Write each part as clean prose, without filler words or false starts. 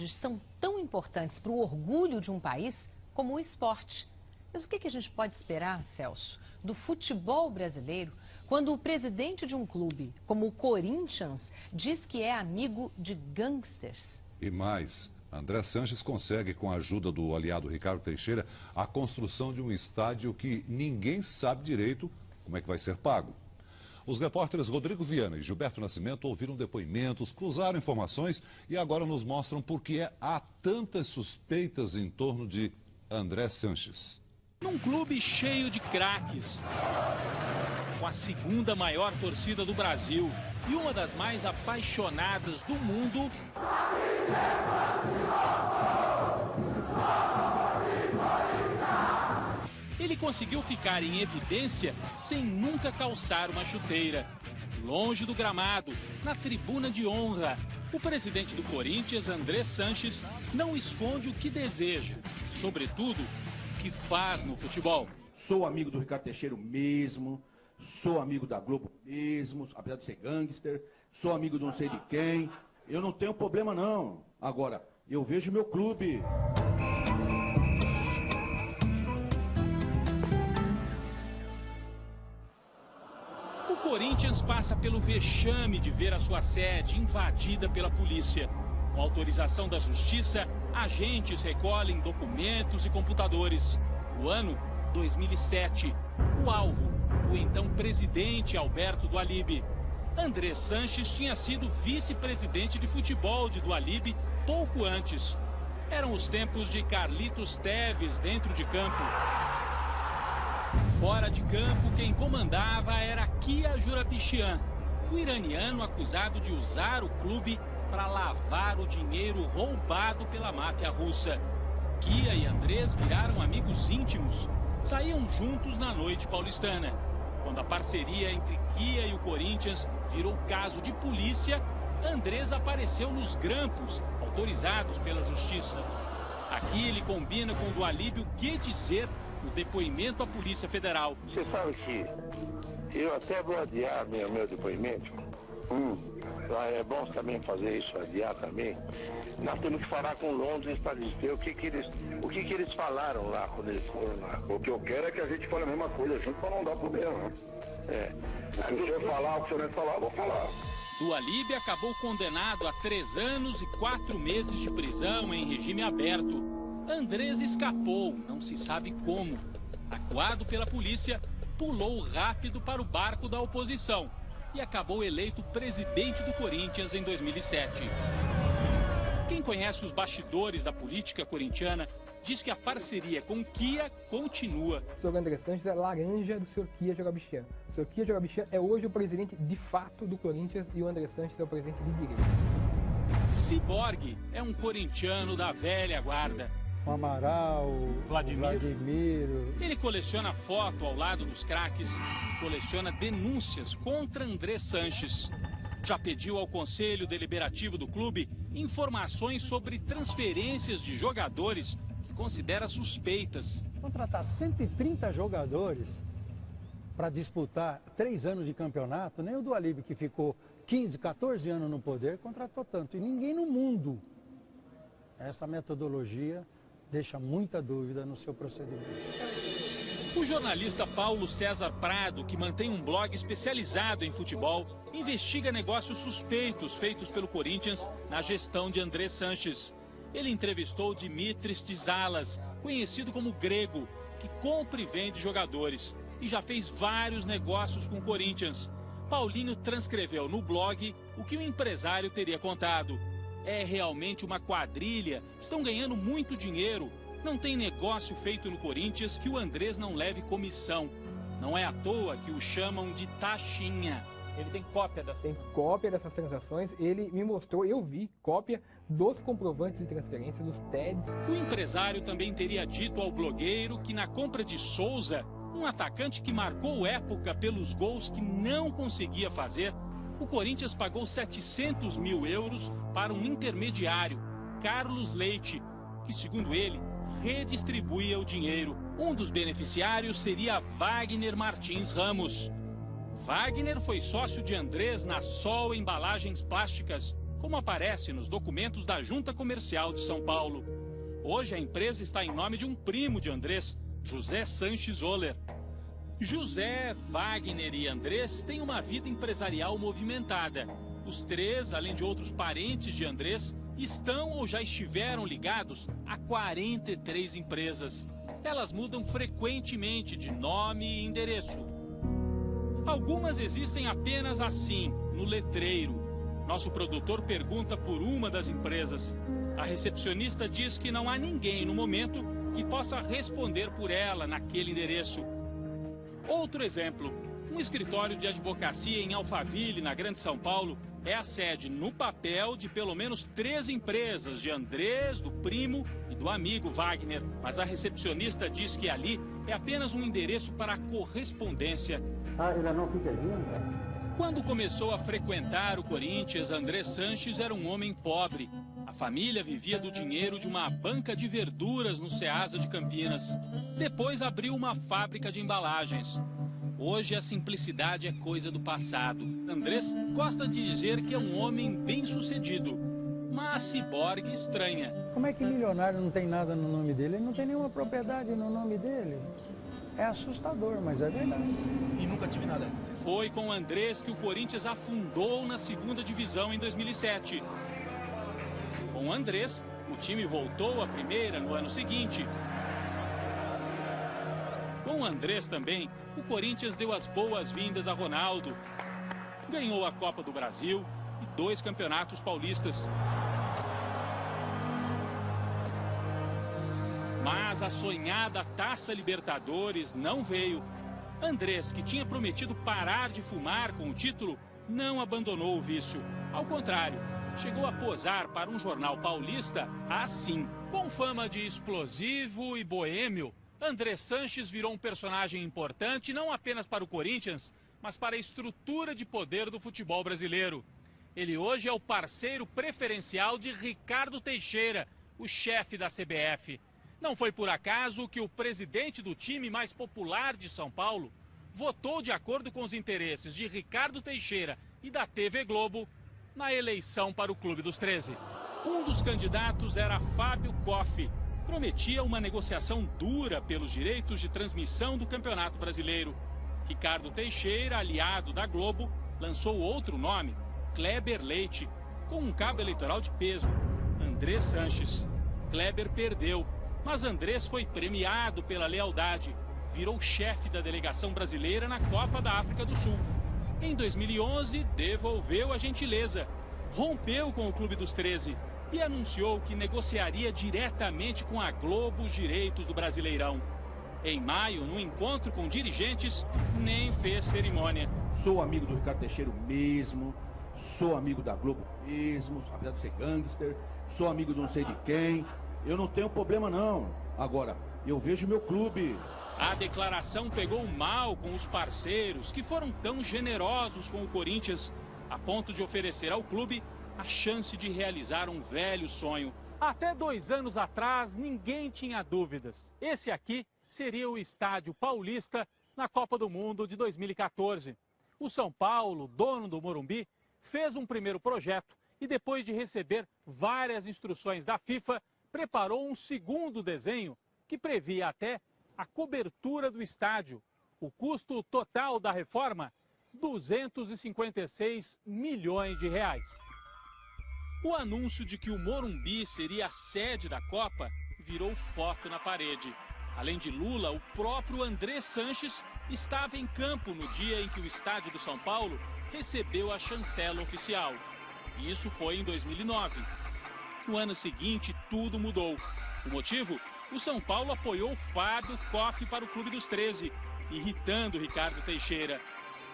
São tão importantes para o orgulho de um país como o esporte. Mas o que a gente pode esperar, Celso, do futebol brasileiro quando o presidente de um clube, como o Corinthians, diz que é amigo de gangsters? E mais, André Sanches consegue, com a ajuda do aliado Ricardo Teixeira, a construção de um estádio que ninguém sabe direito como é que vai ser pago. Os repórteres Rodrigo Viana e Gilberto Nascimento ouviram depoimentos, cruzaram informações e agora nos mostram por que há tantas suspeitas em torno de André Sanches. Num clube cheio de craques, com a segunda maior torcida do Brasil e uma das mais apaixonadas do mundo, ele conseguiu ficar em evidência sem nunca calçar uma chuteira. Longe do gramado, na tribuna de honra, o presidente do Corinthians, André Sanches, não esconde o que deseja, sobretudo, o que faz no futebol. Sou amigo do Ricardo Teixeira mesmo, sou amigo da Globo mesmo, apesar de ser gangster, sou amigo de não sei de quem, eu não tenho problema não. Agora, eu vejo meu clube. O Corinthians passa pelo vexame de ver a sua sede invadida pela polícia. Com autorização da Justiça, agentes recolhem documentos e computadores. O ano, 2007. O alvo, o então presidente Alberto Dualib. André Sanches tinha sido vice-presidente de futebol de Dualib pouco antes. Eram os tempos de Carlitos Teves dentro de campo. Fora de campo, quem comandava era Kia Joorabchian, o iraniano acusado de usar o clube para lavar o dinheiro roubado pela máfia russa. Kia e Andrés viraram amigos íntimos, saíam juntos na noite paulistana. Quando a parceria entre Kia e o Corinthians virou caso de polícia, Andrés apareceu nos grampos, autorizados pela Justiça. Aqui ele combina com o Dualib o que dizer no depoimento à Polícia Federal. Você sabe que eu até vou adiar meu depoimento. É bom também fazer isso, adiar também. Nós temos que falar com Londres para dizer o que eles falaram lá quando eles foram lá. O que eu quero é que a gente fale a mesma coisa junto para não dar problema, né? O que o senhor falar, o que o senhor não falar, eu vou falar. Dualib acabou condenado a 3 anos e 4 meses de prisão em regime aberto. Andrés escapou, não se sabe como. Acuado pela polícia, pulou rápido para o barco da oposição e acabou eleito presidente do Corinthians em 2007. Quem conhece os bastidores da política corintiana diz que a parceria com Kia continua. O senhor André Sanches é laranja do senhor Kia Joorabchian. O senhor Kia Joorabchian é hoje o presidente de fato do Corinthians e o André Sanches é o presidente de direito. Ciborgue é um corintiano da velha guarda. O Amaral, Vladimiro. Ele coleciona foto ao lado dos craques, coleciona denúncias contra André Sanches. Já pediu ao Conselho Deliberativo do clube informações sobre transferências de jogadores que considera suspeitas. Contratar 130 jogadores para disputar 3 anos de campeonato, nem o Dualib, que ficou 15, 14 anos no poder, contratou tanto. E ninguém no mundo. Essa metodologia deixa muita dúvida no seu procedimento. O jornalista Paulo César Prado, que mantém um blog especializado em futebol, investiga negócios suspeitos feitos pelo Corinthians na gestão de André Sanches. Ele entrevistou Dimitris Tisalas, conhecido como Grego, que compra e vende jogadores e já fez vários negócios com o Corinthians. Paulinho transcreveu no blog o que o empresário teria contado. É realmente uma quadrilha, estão ganhando muito dinheiro. Não tem negócio feito no Corinthians que o Andrés não leve comissão. Não é à toa que o chamam de taxinha. Ele tem cópia dessas transações, ele me mostrou, eu vi cópia dos comprovantes de transferência, dos TEDs. O empresário também teria dito ao blogueiro que na compra de Souza, um atacante que marcou época pelos gols que não conseguia fazer, o Corinthians pagou 700 mil euros para um intermediário, Carlos Leite, que, segundo ele, redistribuía o dinheiro. Um dos beneficiários seria Wagner Martins Ramos. Wagner foi sócio de Andrés na Sol Embalagens Plásticas, como aparece nos documentos da Junta Comercial de São Paulo. Hoje a empresa está em nome de um primo de Andrés, José Sanches Oller. José, Wagner e Andrés têm uma vida empresarial movimentada. Os três, além de outros parentes de Andrés, estão ou já estiveram ligados a 43 empresas. Elas mudam frequentemente de nome e endereço. Algumas existem apenas assim, no letreiro. Nosso produtor pergunta por uma das empresas. A recepcionista diz que não há ninguém no momento que possa responder por ela naquele endereço. Outro exemplo, um escritório de advocacia em Alphaville, na Grande São Paulo, é a sede no papel de pelo menos 3 empresas, de Andrés, do primo e do amigo Wagner. Mas a recepcionista diz que ali é apenas um endereço para a correspondência. Ela não fica linda? Quando começou a frequentar o Corinthians, Andrés Sanches era um homem pobre. A família vivia do dinheiro de uma banca de verduras no Ceasa de Campinas. Depois abriu uma fábrica de embalagens. Hoje a simplicidade é coisa do passado. Andrés gosta de dizer que é um homem bem-sucedido, mas ciborgue estranha. Como é que milionário não tem nada no nome dele? Ele não tem nenhuma propriedade no nome dele. É assustador, mas é verdade. E nunca tive nada. Foi com Andrés que o Corinthians afundou na 2ª divisão em 2007. Com Andrés, o time voltou à 1ª no ano seguinte. Com Andrés também, o Corinthians deu as boas-vindas a Ronaldo. Ganhou a Copa do Brasil e 2 campeonatos paulistas. Mas a sonhada Taça Libertadores não veio. Andrés, que tinha prometido parar de fumar com o título, não abandonou o vício. Ao contrário, chegou a posar para um jornal paulista assim. Com fama de explosivo e boêmio, Andrés Sanches virou um personagem importante não apenas para o Corinthians, mas para a estrutura de poder do futebol brasileiro. Ele hoje é o parceiro preferencial de Ricardo Teixeira, o chefe da CBF. Não foi por acaso que o presidente do time mais popular de São Paulo votou de acordo com os interesses de Ricardo Teixeira e da TV Globo na eleição para o Clube dos 13. Um dos candidatos era Fábio Koff. Prometia uma negociação dura pelos direitos de transmissão do Campeonato Brasileiro. Ricardo Teixeira, aliado da Globo, lançou outro nome, Kleber Leite, com um cabo eleitoral de peso, Andrés Sanches. Kleber perdeu, mas Andrés foi premiado pela lealdade. Virou chefe da delegação brasileira na Copa da África do Sul. Em 2011, devolveu a gentileza, rompeu com o Clube dos 13 e anunciou que negociaria diretamente com a Globo os direitos do Brasileirão. Em maio, no encontro com dirigentes, nem fez cerimônia. Sou amigo do Ricardo Teixeira mesmo, sou amigo da Globo mesmo, apesar de ser gangster, sou amigo de não sei de quem, eu não tenho problema não. Agora, eu vejo meu clube. A declaração pegou mal com os parceiros que foram tão generosos com o Corinthians, a ponto de oferecer ao clube a chance de realizar um velho sonho. Até 2 anos atrás, ninguém tinha dúvidas. Esse aqui seria o Estádio Paulista na Copa do Mundo de 2014. O São Paulo, dono do Morumbi, fez um primeiro projeto e, depois de receber várias instruções da FIFA, preparou um segundo desenho que previa até a cobertura do estádio. O custo total da reforma, 256 milhões de reais. O anúncio de que o Morumbi seria a sede da Copa virou foto na parede. Além de Lula, o próprio Andrés Sanches estava em campo no dia em que o estádio do São Paulo recebeu a chancela oficial. Isso foi em 2009. No ano seguinte, tudo mudou. O motivo? O São Paulo apoiou Fábio Koff para o Clube dos 13, irritando Ricardo Teixeira.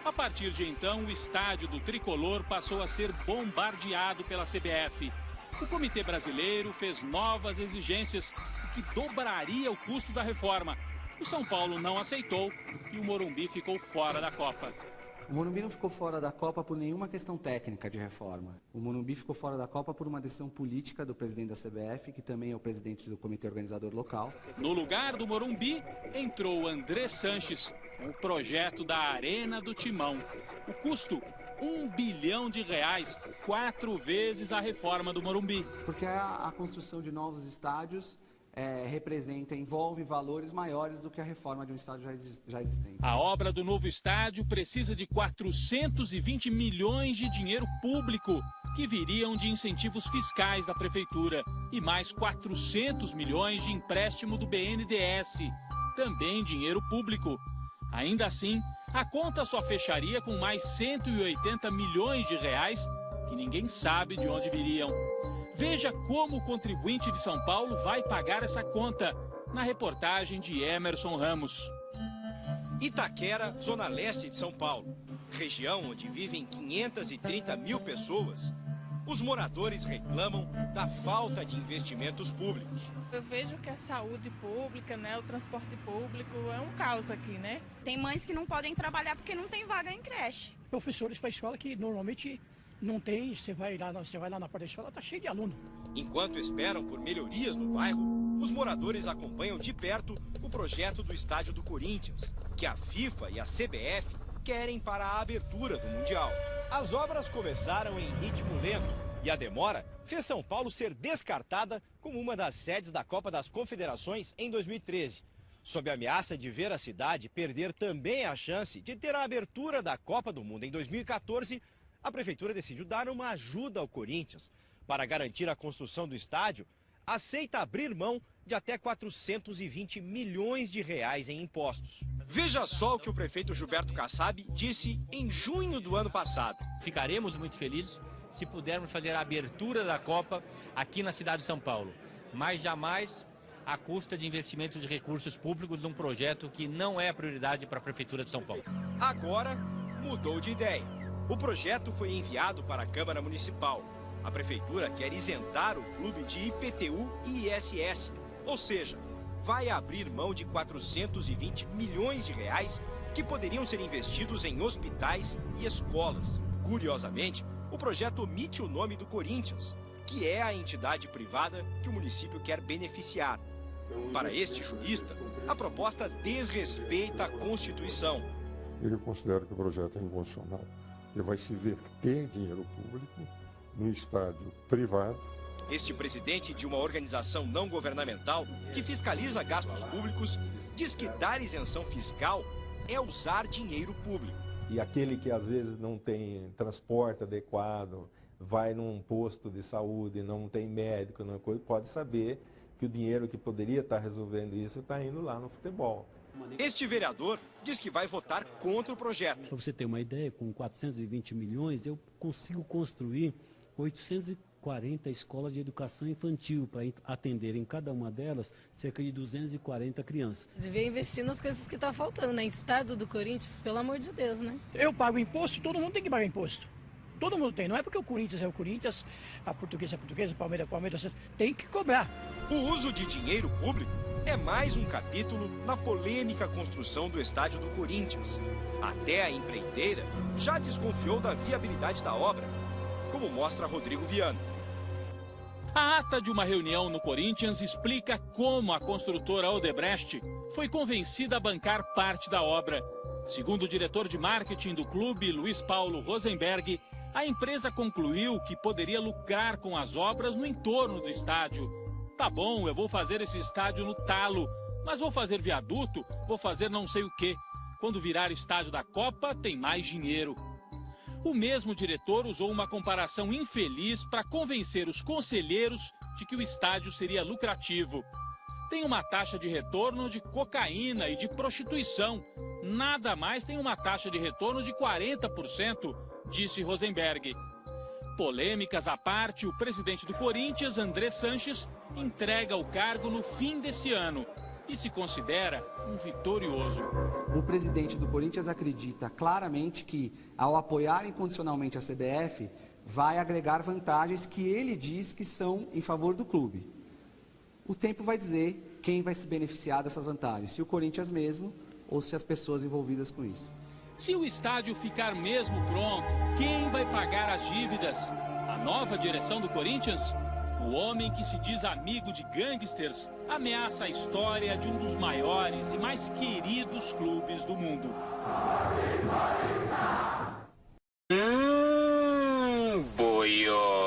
A partir de então, o estádio do Tricolor passou a ser bombardeado pela CBF. O Comitê Brasileiro fez novas exigências, o que dobraria o custo da reforma. O São Paulo não aceitou e o Morumbi ficou fora da Copa. O Morumbi não ficou fora da Copa por nenhuma questão técnica de reforma. O Morumbi ficou fora da Copa por uma decisão política do presidente da CBF, que também é o presidente do comitê organizador local. No lugar do Morumbi, entrou Andrés Sanches, com o projeto da Arena do Timão. O custo, R$1 bilhão, 4 vezes a reforma do Morumbi. Porque a construção de novos estádios envolve valores maiores do que a reforma de um estádio já existente. A obra do novo estádio precisa de 420 milhões de dinheiro público, que viriam de incentivos fiscais da prefeitura, e mais 400 milhões de empréstimo do BNDES, também dinheiro público. Ainda assim, a conta só fecharia com mais 180 milhões de reais, que ninguém sabe de onde viriam. Veja como o contribuinte de São Paulo vai pagar essa conta, na reportagem de Emerson Ramos. Itaquera, zona leste de São Paulo, região onde vivem 530 mil pessoas. Os moradores reclamam da falta de investimentos públicos. Eu vejo que a saúde pública, o transporte público é um caos aqui, né? Tem mães que não podem trabalhar porque não tem vaga em creche. Professores para a escola que normalmente não tem, você vai lá na porta da escola, tá cheio de aluno. Enquanto esperam por melhorias no bairro, os moradores acompanham de perto o projeto do estádio do Corinthians, que a FIFA e a CBF querem para a abertura do Mundial. As obras começaram em ritmo lento e a demora fez São Paulo ser descartada como uma das sedes da Copa das Confederações em 2013. Sob a ameaça de ver a cidade perder também a chance de ter a abertura da Copa do Mundo em 2014, a prefeitura decidiu dar uma ajuda ao Corinthians. Para garantir a construção do estádio, aceita abrir mão de até 420 milhões de reais em impostos. Veja só o que o prefeito Gilberto Kassab disse em junho do ano passado. Ficaremos muito felizes se pudermos fazer a abertura da Copa aqui na cidade de São Paulo, mas jamais à custa de investimentos de recursos públicos num projeto que não é a prioridade para a Prefeitura de São Paulo. Agora mudou de ideia. O projeto foi enviado para a Câmara Municipal. A Prefeitura quer isentar o clube de IPTU e ISS, ou seja, vai abrir mão de 420 milhões de reais que poderiam ser investidos em hospitais e escolas. Curiosamente, o projeto omite o nome do Corinthians, que é a entidade privada que o município quer beneficiar. Para este jurista, a proposta desrespeita a Constituição. Eu considero que o projeto é inconstitucional. Ele vai se verter dinheiro público no estádio privado. Este presidente de uma organização não governamental que fiscaliza gastos públicos diz que dar isenção fiscal é usar dinheiro público. E aquele que às vezes não tem transporte adequado, vai num posto de saúde, não tem médico, não pode saber que o dinheiro que poderia estar resolvendo isso está indo lá no futebol. Este vereador diz que vai votar contra o projeto. Para você ter uma ideia, com 420 milhões eu consigo construir 840 escolas de educação infantil para atender em cada uma delas cerca de 240 crianças. Devia investir nas coisas que está faltando, né? Estado do Corinthians, pelo amor de Deus, né? Eu pago imposto, todo mundo tem que pagar imposto. Todo mundo tem, não é porque o Corinthians é o Corinthians, a Portuguesa é a Portuguesa, o Palmeiras é o Palmeiras, tem que cobrar. O uso de dinheiro público é mais um capítulo na polêmica construção do estádio do Corinthians. Até a empreiteira já desconfiou da viabilidade da obra, como mostra Rodrigo Viana. A ata de uma reunião no Corinthians explica como a construtora Odebrecht foi convencida a bancar parte da obra. Segundo o diretor de marketing do clube, Luiz Paulo Rosenberg, a empresa concluiu que poderia lucrar com as obras no entorno do estádio. Tá bom, eu vou fazer esse estádio no talo, mas vou fazer viaduto, vou fazer não sei o quê. Quando virar estádio da Copa, tem mais dinheiro. O mesmo diretor usou uma comparação infeliz para convencer os conselheiros de que o estádio seria lucrativo. Tem uma taxa de retorno de cocaína e de prostituição. Nada mais tem uma taxa de retorno de 40%, disse Rosenberg. Polêmicas à parte, o presidente do Corinthians, André Sanches, entrega o cargo no fim desse ano e se considera um vitorioso. O presidente do Corinthians acredita claramente que, ao apoiar incondicionalmente a CBF, vai agregar vantagens que ele diz que são em favor do clube. O tempo vai dizer quem vai se beneficiar dessas vantagens, se o Corinthians mesmo ou se as pessoas envolvidas com isso. Se o estádio ficar mesmo pronto, quem vai pagar as dívidas? A nova direção do Corinthians? O homem que se diz amigo de gangsters ameaça a história de um dos maiores e mais queridos clubes do mundo. io